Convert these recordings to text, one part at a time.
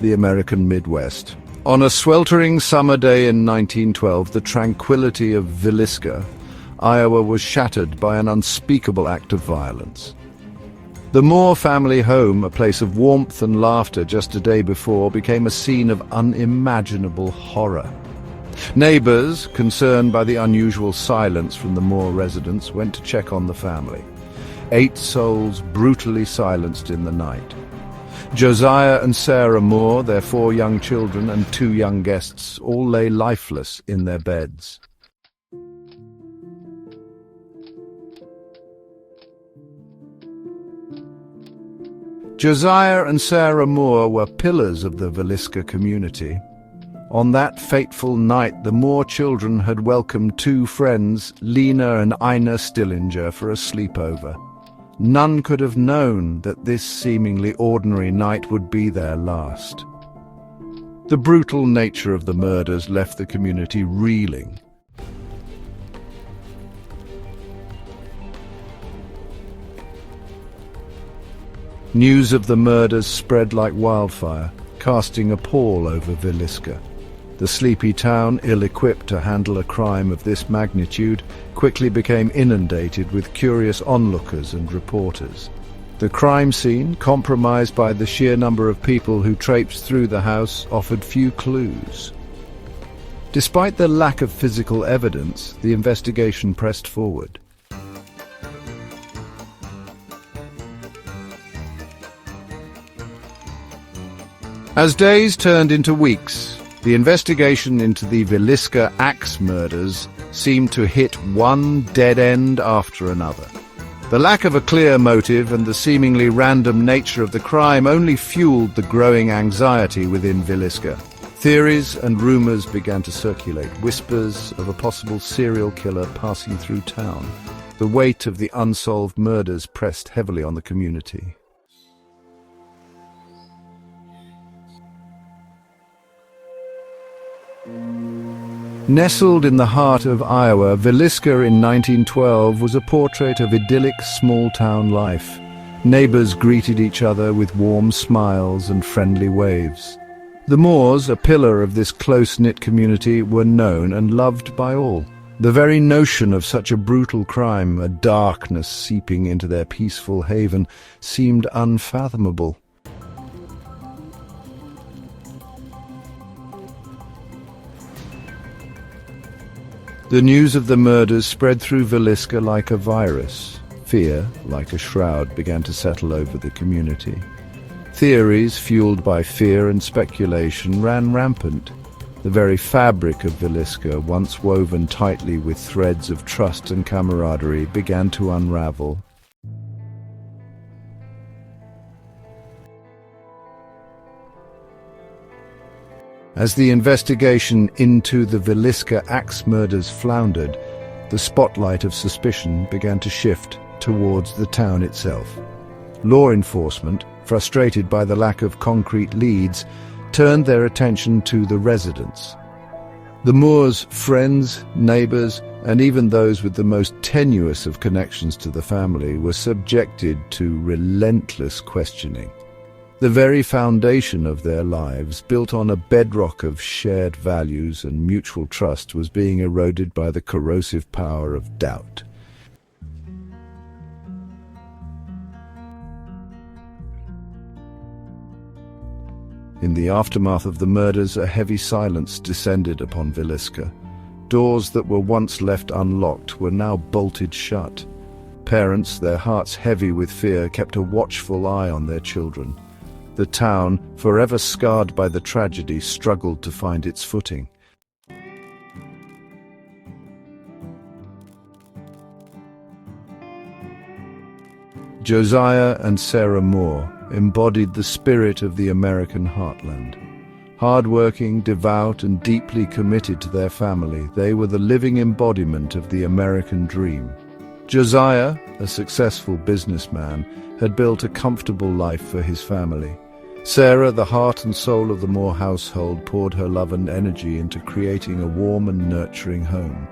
the American Midwest. On a sweltering summer day in 1912, the tranquility of Villisca, Iowa, was shattered by an unspeakable act of violence. The Moore family home, a place of warmth and laughter just a day before, became a scene of unimaginable horror. Neighbors, concerned by the unusual silence from the Moore residents, went to check on the family. 8 souls brutally silenced in the night. Josiah and Sarah Moore, their 4 young children, and 2 young guests all lay lifeless in their beds. Josiah and Sarah Moore were pillars of the Villisca community. On that fateful night, the Moore children had welcomed 2 friends, Lena and Ina Stillinger, for a sleepover. None could have known that this seemingly ordinary night would be their last. The brutal nature of the murders left the community reeling. News of the murders spread like wildfire, casting a pall over Villisca. The sleepy town, ill-equipped to handle a crime of this magnitude, quickly became inundated with curious onlookers and reporters. The crime scene, compromised by the sheer number of people who traipsed through the house, offered few clues. Despite the lack of physical evidence, the investigation pressed forward. As days turned into weeks, the investigation into the Villisca Axe Murders seemed to hit one dead end after another. The lack of a clear motive and the seemingly random nature of the crime only fueled the growing anxiety within Villisca. Theories and rumors began to circulate, whispers of a possible serial killer passing through town. The weight of the unsolved murders pressed heavily on the community. Nestled in the heart of Iowa, Villisca in 1912 was a portrait of idyllic small-town life. Neighbors greeted each other with warm smiles and friendly waves. The Moores, a pillar of this close-knit community, were known and loved by all. The very notion of such a brutal crime, a darkness seeping into their peaceful haven, seemed unfathomable. The news of the murders spread through Villisca like a virus. Fear, like a shroud, began to settle over the community. Theories, fueled by fear and speculation, ran rampant. The very fabric of Villisca, once woven tightly with threads of trust and camaraderie, began to unravel. As the investigation into the Villisca Axe Murders floundered, the spotlight of suspicion began to shift towards the town itself. Law enforcement, frustrated by the lack of concrete leads, turned their attention to the residents. The Moores' friends, neighbors, and even those with the most tenuous of connections to the family were subjected to relentless questioning. The very foundation of their lives, built on a bedrock of shared values and mutual trust, was being eroded by the corrosive power of doubt. In the aftermath of the murders, a heavy silence descended upon Villisca. Doors that were once left unlocked were now bolted shut. Parents, their hearts heavy with fear, kept a watchful eye on their children. The town, forever scarred by the tragedy, struggled to find its footing. Josiah and Sarah Moore embodied the spirit of the American heartland. Hard-working, devout, and deeply committed to their family, they were the living embodiment of the American dream. Josiah, a successful businessman, had built a comfortable life for his family. Sarah, the heart and soul of the Moore household, poured her love and energy into creating a warm and nurturing home.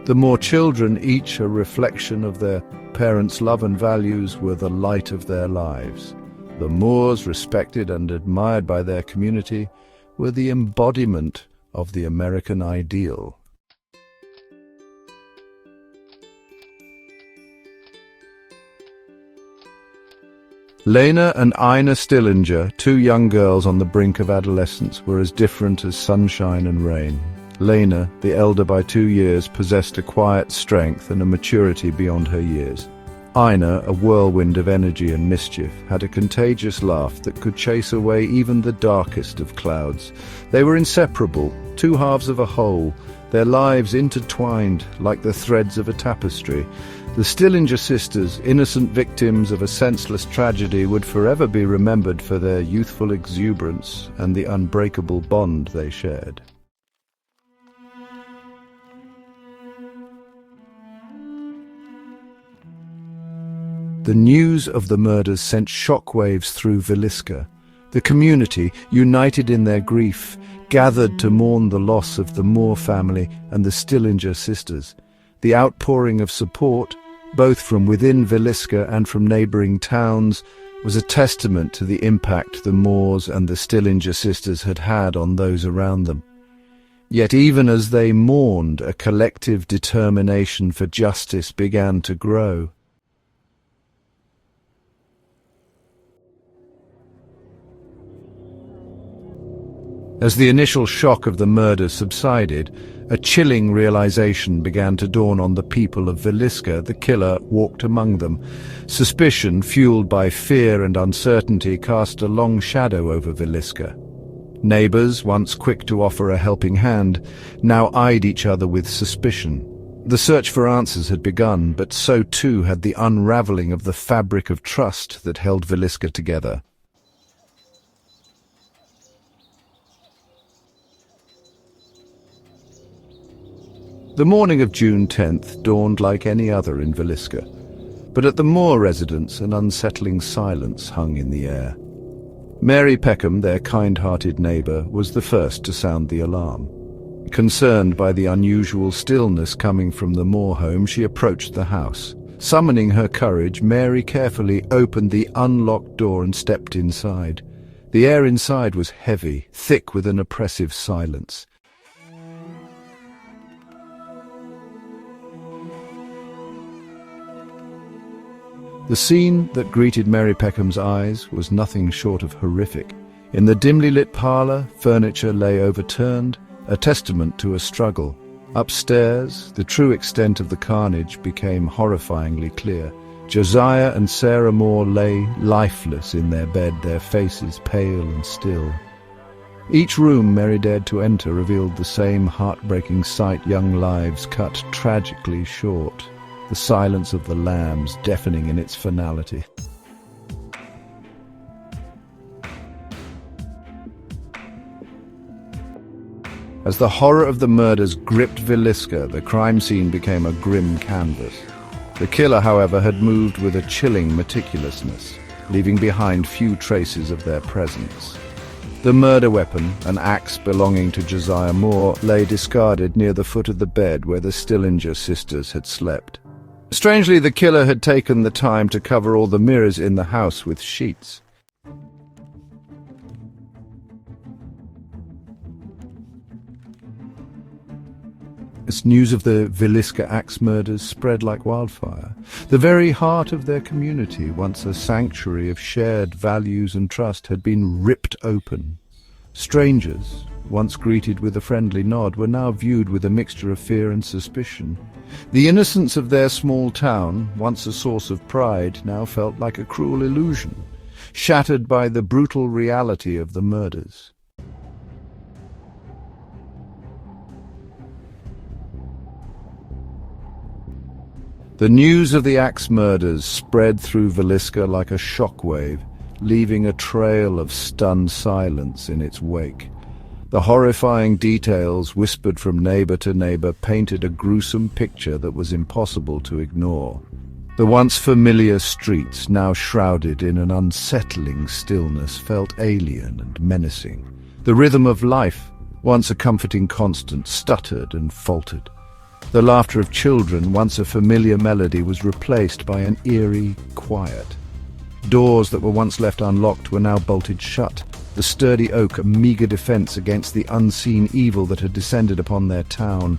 The Moore children, each a reflection of their parents' love and values, were the light of their lives. The Moors, respected and admired by their community, were the embodiment of the American ideal. Lena and Ina Stillinger, two young girls on the brink of adolescence, were as different as sunshine and rain. Lena, the elder by 2 years, possessed a quiet strength and a maturity beyond her years. Ina, a whirlwind of energy and mischief, had a contagious laugh that could chase away even the darkest of clouds. They were inseparable, two halves of a whole, their lives intertwined like the threads of a tapestry. The Stillinger sisters, innocent victims of a senseless tragedy, would forever be remembered for their youthful exuberance and the unbreakable bond they shared. The news of the murders sent shockwaves through Villisca. The community, united in their grief, gathered to mourn the loss of the Moore family and the Stillinger sisters. The outpouring of support, both from within Villisca and from neighbouring towns, was a testament to the impact the Moores and the Stillinger sisters had had on those around them. Yet even as they mourned, a collective determination for justice began to grow. As the initial shock of the murder subsided, a chilling realization began to dawn on the people of Villisca. The killer walked among them. Suspicion, fueled by fear and uncertainty, cast a long shadow over Villisca. Neighbors, once quick to offer a helping hand, now eyed each other with suspicion. The search for answers had begun, but so too had the unraveling of the fabric of trust that held Villisca together. The morning of June 10th dawned like any other in Villisca, but at the Moore residence an unsettling silence hung in the air. Mary Peckham, their kind-hearted neighbour, was the first to sound the alarm. Concerned by the unusual stillness coming from the Moore home, she approached the house. Summoning her courage, Mary carefully opened the unlocked door and stepped inside. The air inside was heavy, thick with an oppressive silence. The scene that greeted Mary Peckham's eyes was nothing short of horrific. In the dimly lit parlour, furniture lay overturned, a testament to a struggle. Upstairs, the true extent of the carnage became horrifyingly clear. Josiah and Sarah Moore lay lifeless in their bed, their faces pale and still. Each room Mary dared to enter revealed the same heartbreaking sight: young lives cut tragically short. The silence of the lambs deafening in its finality. As the horror of the murders gripped Villisca, the crime scene became a grim canvas. The killer, however, had moved with a chilling meticulousness, leaving behind few traces of their presence. The murder weapon, an axe belonging to Josiah Moore, lay discarded near the foot of the bed where the Stillinger sisters had slept. Strangely, the killer had taken the time to cover all the mirrors in the house with sheets. As news of the Villisca Axe murders spread like wildfire, the very heart of their community, once a sanctuary of shared values and trust, had been ripped open. Strangers, once greeted with a friendly nod, were now viewed with a mixture of fear and suspicion. The innocence of their small town, once a source of pride, now felt like a cruel illusion, shattered by the brutal reality of the murders. The news of the Axe murders spread through Villisca like a shockwave, leaving a trail of stunned silence in its wake. The horrifying details, whispered from neighbor to neighbor, painted a gruesome picture that was impossible to ignore. The once familiar streets, now shrouded in an unsettling stillness, felt alien and menacing. The rhythm of life, once a comforting constant, stuttered and faltered. The laughter of children, once a familiar melody, was replaced by an eerie quiet. Doors that were once left unlocked were now bolted shut, the sturdy oak a meagre defense against the unseen evil that had descended upon their town.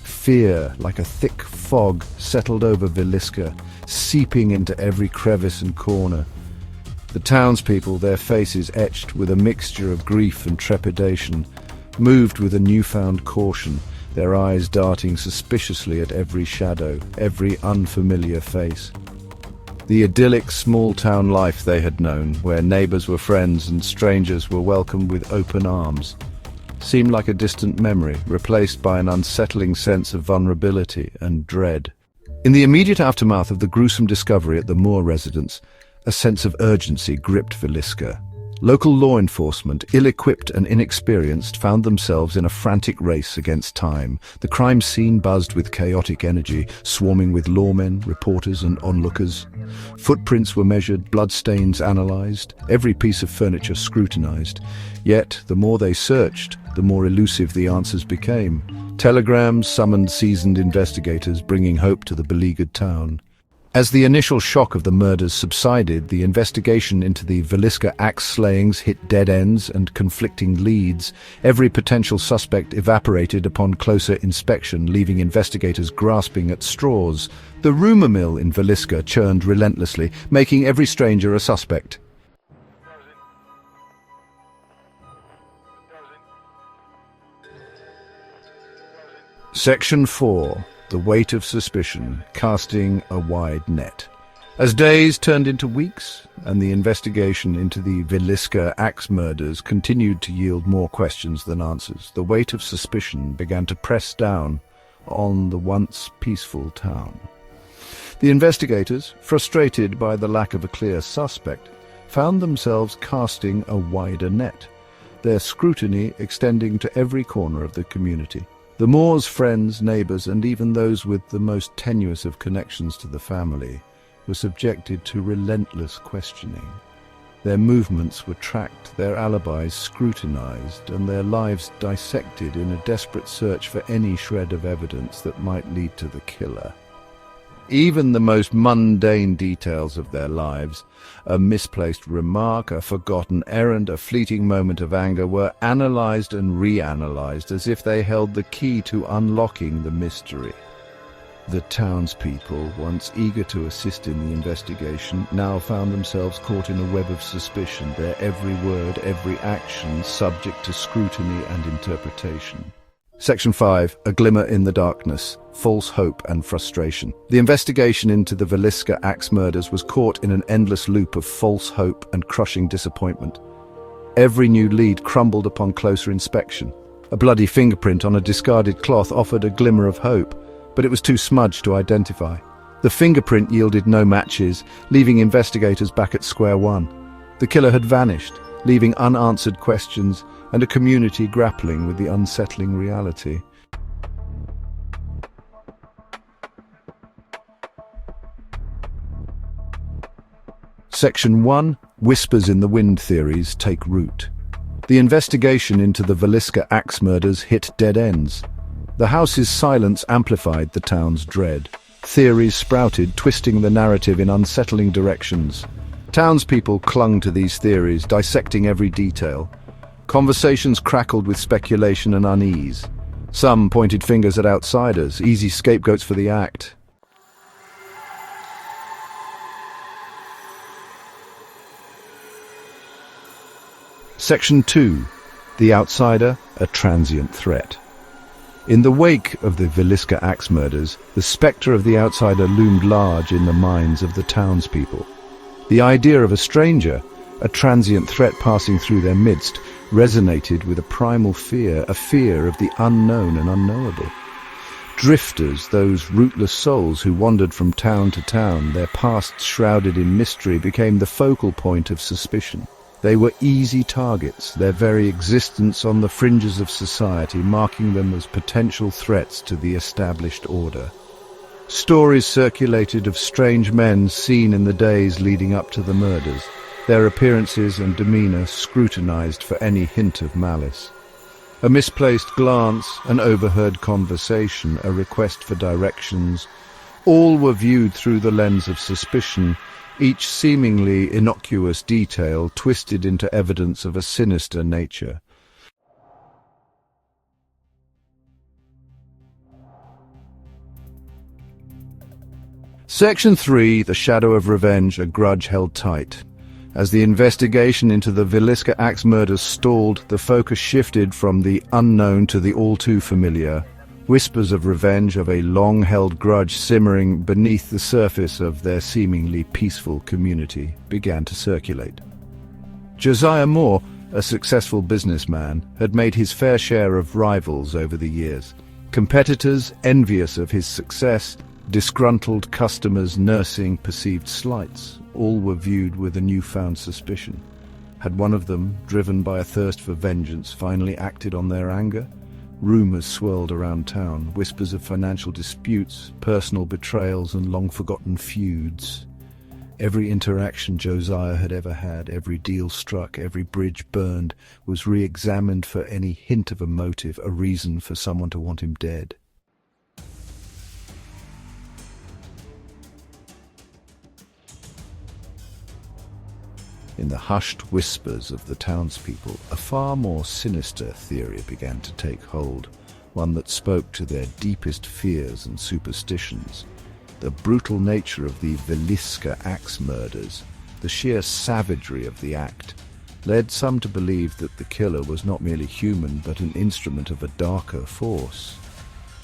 Fear, like a thick fog, settled over Villisca, seeping into every crevice and corner. The townspeople, their faces etched with a mixture of grief and trepidation, moved with a newfound caution, their eyes darting suspiciously at every shadow, every unfamiliar face. The idyllic small-town life they had known, where neighbours were friends and strangers were welcomed with open arms, seemed like a distant memory, replaced by an unsettling sense of vulnerability and dread. In the immediate aftermath of the gruesome discovery at the Moore residence, a sense of urgency gripped Villisca. Local law enforcement, ill-equipped and inexperienced, found themselves in a frantic race against time. The crime scene buzzed with chaotic energy, swarming with lawmen, reporters and onlookers. Footprints were measured, bloodstains analysed, every piece of furniture scrutinised. Yet, the more they searched, the more elusive the answers became. Telegrams summoned seasoned investigators, bringing hope to the beleaguered town. As the initial shock of the murders subsided, the investigation into the Villisca Axe slayings hit dead ends and conflicting leads. Every potential suspect evaporated upon closer inspection, leaving investigators grasping at straws. The rumour mill in Villisca churned relentlessly, making every stranger a suspect. Section 4. The weight of suspicion, casting a wide net. As days turned into weeks, and the investigation into the Villisca Axe murders continued to yield more questions than answers, the weight of suspicion began to press down on the once peaceful town. The investigators, frustrated by the lack of a clear suspect, found themselves casting a wider net, their scrutiny extending to every corner of the community. The Moore's friends, neighbours, and even those with the most tenuous of connections to the family were subjected to relentless questioning. Their movements were tracked, their alibis scrutinised, and their lives dissected in a desperate search for any shred of evidence that might lead to the killer. Even the most mundane details of their lives, a misplaced remark, a forgotten errand, a fleeting moment of anger, were analysed and reanalyzed as if they held the key to unlocking the mystery. The townspeople, once eager to assist in the investigation, now found themselves caught in a web of suspicion, their every word, every action subject to scrutiny and interpretation. Section 5. A glimmer in the darkness. False hope and frustration. The investigation into the Villisca Axe murders was caught in an endless loop of false hope and crushing disappointment. Every new lead crumbled upon closer inspection. A bloody fingerprint on a discarded cloth offered a glimmer of hope, but it was too smudged to identify. The fingerprint yielded no matches, leaving investigators back at square one. The killer had vanished, leaving unanswered questions and a community grappling with the unsettling reality. Section 1. Whispers in the wind theories take root. The investigation into the Villisca Axe murders hit dead ends. The house's silence amplified the town's dread. Theories sprouted, twisting the narrative in unsettling directions. Townspeople clung to these theories, dissecting every detail. Conversations crackled with speculation and unease. Some pointed fingers at outsiders, easy scapegoats for the act. Section 2. The outsider, a transient threat. In the wake of the Villisca Axe murders, the spectre of the outsider loomed large in the minds of the townspeople. The idea of a stranger, a transient threat passing through their midst, resonated with a primal fear, a fear of the unknown and unknowable. Drifters, those rootless souls who wandered from town to town, their pasts shrouded in mystery, became the focal point of suspicion. They were easy targets, their very existence on the fringes of society, marking them as potential threats to the established order. Stories circulated of strange men seen in the days leading up to the murders, their appearances and demeanour scrutinised for any hint of malice. A misplaced glance, an overheard conversation, a request for directions, all were viewed through the lens of suspicion, each seemingly innocuous detail twisted into evidence of a sinister nature. Section 3, The Shadow of Revenge, a grudge held tight. As the investigation into the Villisca Axe Murders stalled, the focus shifted from the unknown to the all-too-familiar. Whispers of revenge, of a long-held grudge simmering beneath the surface of their seemingly peaceful community, began to circulate. Josiah Moore, a successful businessman, had made his fair share of rivals over the years. Competitors envious of his success, disgruntled customers nursing perceived slights, all were viewed with a newfound suspicion. Had one of them, driven by a thirst for vengeance, finally acted on their anger? Rumors swirled around town, whispers of financial disputes, personal betrayals, and long-forgotten feuds. Every interaction Josiah had ever had, every deal struck, every bridge burned, was re-examined for any hint of a motive, a reason for someone to want him dead. In the hushed whispers of the townspeople, a far more sinister theory began to take hold, one that spoke to their deepest fears and superstitions. The brutal nature of the Villisca Axe Murders, the sheer savagery of the act, led some to believe that the killer was not merely human but an instrument of a darker force.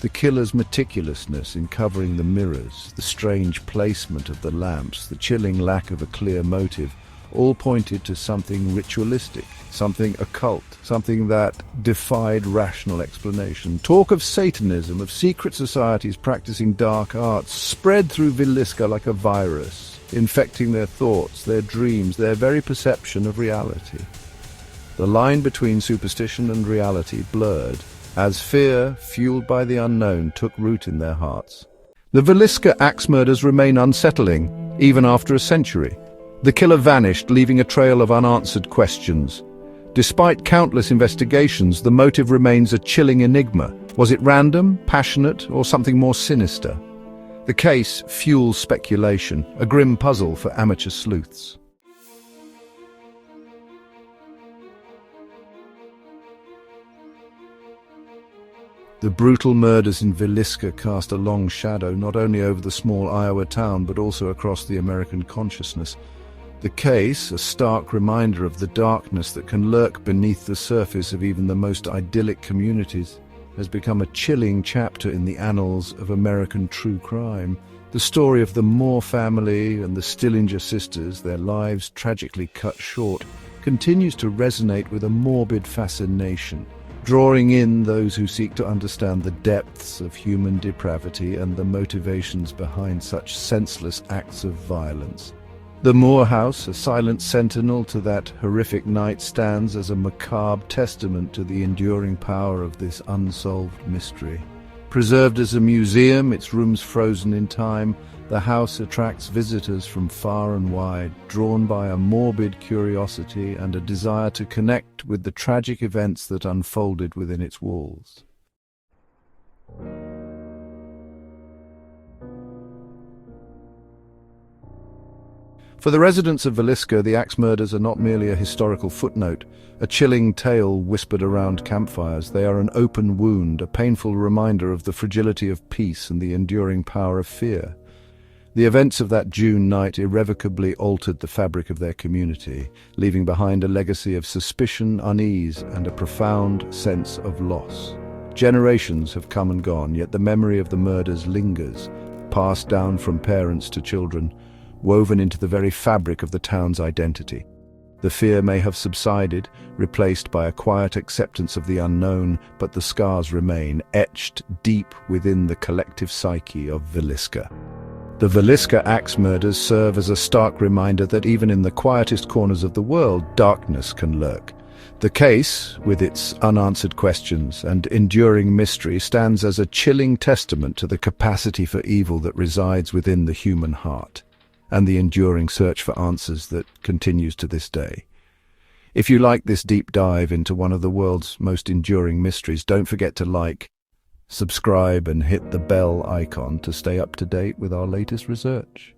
The killer's meticulousness in covering the mirrors, the strange placement of the lamps, the chilling lack of a clear motive, all pointed to something ritualistic, something occult, something that defied rational explanation. Talk of Satanism, of secret societies practicing dark arts, spread through Villisca like a virus, infecting their thoughts, their dreams, their very perception of reality. The line between superstition and reality blurred, as fear, fueled by the unknown, took root in their hearts. The Villisca Axe Murders remain unsettling, even after a century. The killer vanished, leaving a trail of unanswered questions. Despite countless investigations, the motive remains a chilling enigma. Was it random, passionate, or something more sinister? The case fuels speculation, a grim puzzle for amateur sleuths. The brutal murders in Villisca cast a long shadow not only over the small Iowa town but also across the American consciousness. The case, a stark reminder of the darkness that can lurk beneath the surface of even the most idyllic communities, has become a chilling chapter in the annals of American true crime. The story of the Moore family and the Stillinger sisters, their lives tragically cut short, continues to resonate with a morbid fascination, drawing in those who seek to understand the depths of human depravity and the motivations behind such senseless acts of violence. The Moore house, a silent sentinel to that horrific night, stands as a macabre testament to the enduring power of this unsolved mystery. Preserved as a museum, its rooms frozen in time, the house attracts visitors from far and wide, drawn by a morbid curiosity and a desire to connect with the tragic events that unfolded within its walls. For the residents of Villisca, the Axe Murders are not merely a historical footnote, a chilling tale whispered around campfires. They are an open wound, a painful reminder of the fragility of peace and the enduring power of fear. The events of that June night irrevocably altered the fabric of their community, leaving behind a legacy of suspicion, unease, and a profound sense of loss. Generations have come and gone, yet the memory of the murders lingers, passed down from parents to children, woven into the very fabric of the town's identity. The fear may have subsided, replaced by a quiet acceptance of the unknown, but the scars remain, etched deep within the collective psyche of Villisca. The Villisca Axe Murders serve as a stark reminder that even in the quietest corners of the world, darkness can lurk. The case, with its unanswered questions and enduring mystery, stands as a chilling testament to the capacity for evil that resides within the human heart, and the enduring search for answers that continues to this day. If you like this deep dive into one of the world's most enduring mysteries, don't forget to like, subscribe, and hit the bell icon to stay up to date with our latest research.